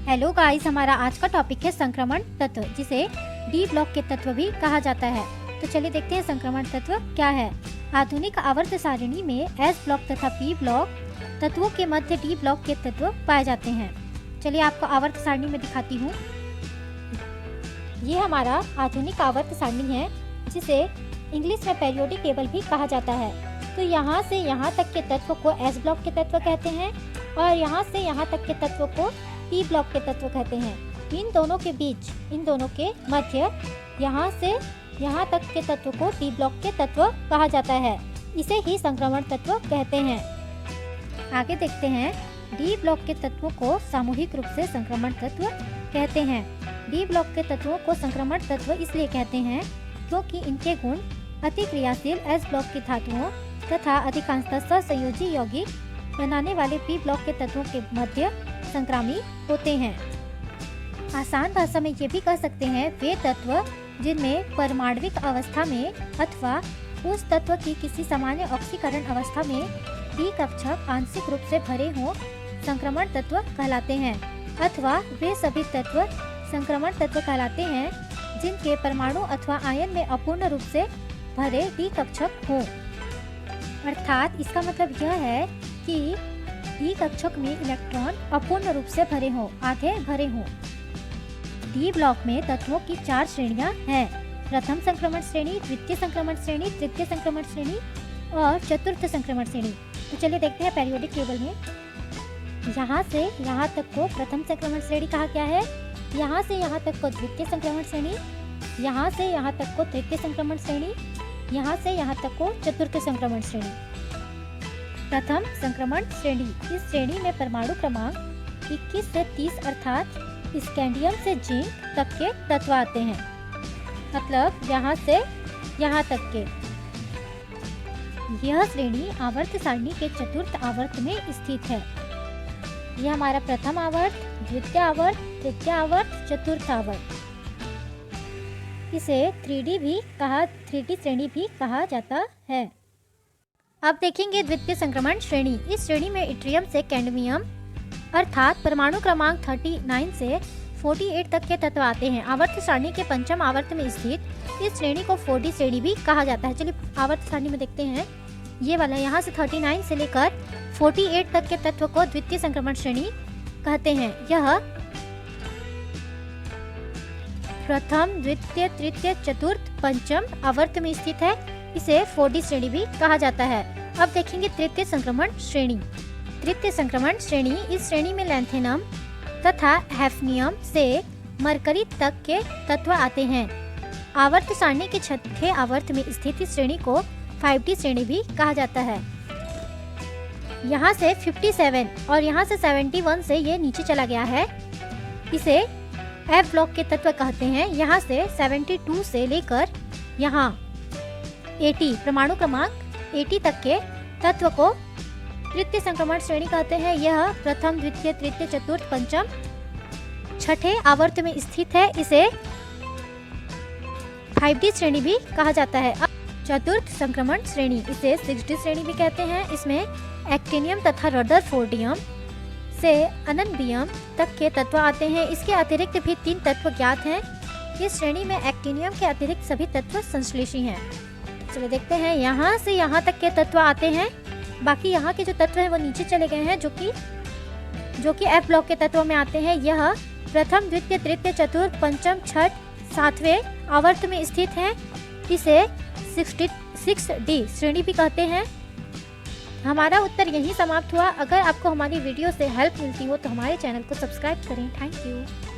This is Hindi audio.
हेलो गाइस, हमारा आज का टॉपिक है संक्रमण तत्व, जिसे डी ब्लॉक के तत्व भी कहा जाता है। तो चलिए देखते हैं संक्रमण तत्व क्या है। आधुनिक आवर्त सारिणी में एस ब्लॉक तथा पी ब्लॉक तत्वों के मध्य डी ब्लॉक के तत्व पाए जाते हैं। चलिए आपको आवर्त सारणी में दिखाती हूँ। ये हमारा आधुनिक आवर्त सारणी है, जिसे इंग्लिश में पेरियोडिक टेबल भी कहा जाता है। तो यहाँ से यहाँ तक के तत्व को एस ब्लॉक के तत्व कहते हैं और यहाँ से यहाँ तक के तत्व को पी ब्लॉक के तत्व कहते हैं। इन दोनों के बीच, इन दोनों के मध्य, यहाँ से यहाँ तक के तत्व को डी ब्लॉक के तत्व कहा जाता है। इसे ही संक्रमण तत्व कहते हैं। आगे देखते हैं। डी ब्लॉक के तत्वों को सामूहिक रूप से संक्रमण तत्व कहते हैं। डी ब्लॉक के तत्वों को संक्रमण तत्व इसलिए कहते हैं क्योंकि इनके गुण अतिक्रियाशील एस ब्लॉक की धातुओं तथा अधिकांशतः सहसंयोजी यौगिक बनाने वाले पी ब्लॉक के तत्वों के मध्य संक्रामी होते हैं। आसान भाषा में ये भी कह सकते हैं, वे तत्व जिनमें परमाणविक अवस्था में अथवा उस तत्व की किसी सामान्य ऑक्सीकरण अवस्था में डी कक्षक आंशिक रूप से भरे हों, संक्रमण तत्व कहलाते हैं। अथवा वे सभी तत्व संक्रमण तत्व कहलाते हैं जिनके परमाणु अथवा आयन में अपूर्ण रूप से भरे डी कक्षक हों। अर्थात इसका मतलब यह है कि डी कक्षक में इलेक्ट्रॉन अपूर्ण रूप से भरे हों, आधे भरे हों। डी ब्लॉक में तत्वों की 4 श्रेणियां हैं। प्रथम संक्रमण श्रेणी, द्वितीय संक्रमण श्रेणी, तृतीय संक्रमण श्रेणी और चतुर्थ संक्रमण श्रेणी। तो चलिए देखते हैं पेरियोडिक टेबल में। यहाँ से यहाँ तक को प्रथम संक्रमण श्रेणी कहा गया है, यहाँ से यहाँ तक को द्वितीय संक्रमण श्रेणी, यहाँ से यहाँ तक को तृतीय संक्रमण श्रेणी, यहाँ से यहाँ तक को चतुर्थ संक्रमण श्रेणी। प्रथम संक्रमण श्रेणी, इस श्रेणी में परमाणु क्रमांक 21 से 30 अर्थात स्कैंडियम से जिंक तक के तत्व आते हैं। मतलब यहाँ से यहाँ तक के। यह श्रेणी आवर्त सारणी के चतुर्थ आवर्त में स्थित है। यह हमारा प्रथम आवर्त, द्वितीय आवर्त, तृतीय आवर्त, चतुर्थ आवर्त। इसे 3D श्रेणी भी कहा जाता है। अब देखेंगे द्वितीय संक्रमण श्रेणी। इस श्रेणी में इट्रियम से कैडमियम अर्थात परमाणु क्रमांक 39 से 48 तक के तत्व आते हैं। आवर्त सारणी के पंचम आवर्त में स्थित इस श्रेणी को 4D श्रेणी भी कहा जाता है। चलिए आवर्त सारणी में देखते हैं। ये वाला यहाँ से 39 से लेकर 48 तक के तत्व को द्वितीय संक्रमण श्रेणी कहते हैं। यह प्रथम, द्वितीय, तृतीय, चतुर्थ, पंचम आवर्त में स्थित है। इसे 4D श्रेणी भी कहा जाता है। अब देखेंगे तृतीय संक्रमण श्रेणी। तृतीय संक्रमण श्रेणी, इस श्रेणी में लैंथेनम तथा हैफनियम से मरकरी तक के तत्व आते हैं। आवर्त सारणी के 6ठे आवर्त में स्थित इस श्रेणी को 5D श्रेणी भी कहा जाता है। यहाँ से 57 और यहाँ से 71 से ये नीचे चला गया है। इसे एफ ब्लॉक के तत्व कहते हैं। यहाँ से 72 से लेकर यहाँ 80 परमाणु क्रमांक 80 तक के तत्व को तृतीय संक्रमण श्रेणी कहते हैं। यह प्रथम, द्वितीय, तृतीय, चतुर्थ, पंचम, 6ठे आवर्त में स्थित है। इसे 5D श्रेणी भी कहा जाता है। चतुर्थ संक्रमण श्रेणी, इसे 6D श्रेणी भी कहते हैं। इसमें एक्टिनियम तथा रदरफोर्डियम से अननबियम तक के तत्व आते हैं। इसके अतिरिक्त भी 3 तत्व ज्ञात हैं। इस श्रेणी में एक्टिनियम के अतिरिक्त सभी तत्व संश्लेषी हैं। चलिए देखते हैं। यहाँ से यहाँ तक के तत्व आते हैं। बाकी यहाँ के जो तत्व हैं वो नीचे चले गए हैं, जो कि एफ ब्लॉक के तत्वों में आते हैं। यह प्रथम, द्वितीय, तृतीय, चतुर्थ, पंचम, छठ, 7वें आवर्त में स्थित है। इसे 6D श्रेणी भी कहते हैं। हमारा उत्तर यही समाप्त हुआ। अगर आपको हमारी वीडियो से हेल्प मिलती हो तो हमारे चैनल को सब्सक्राइब करें। Thank you.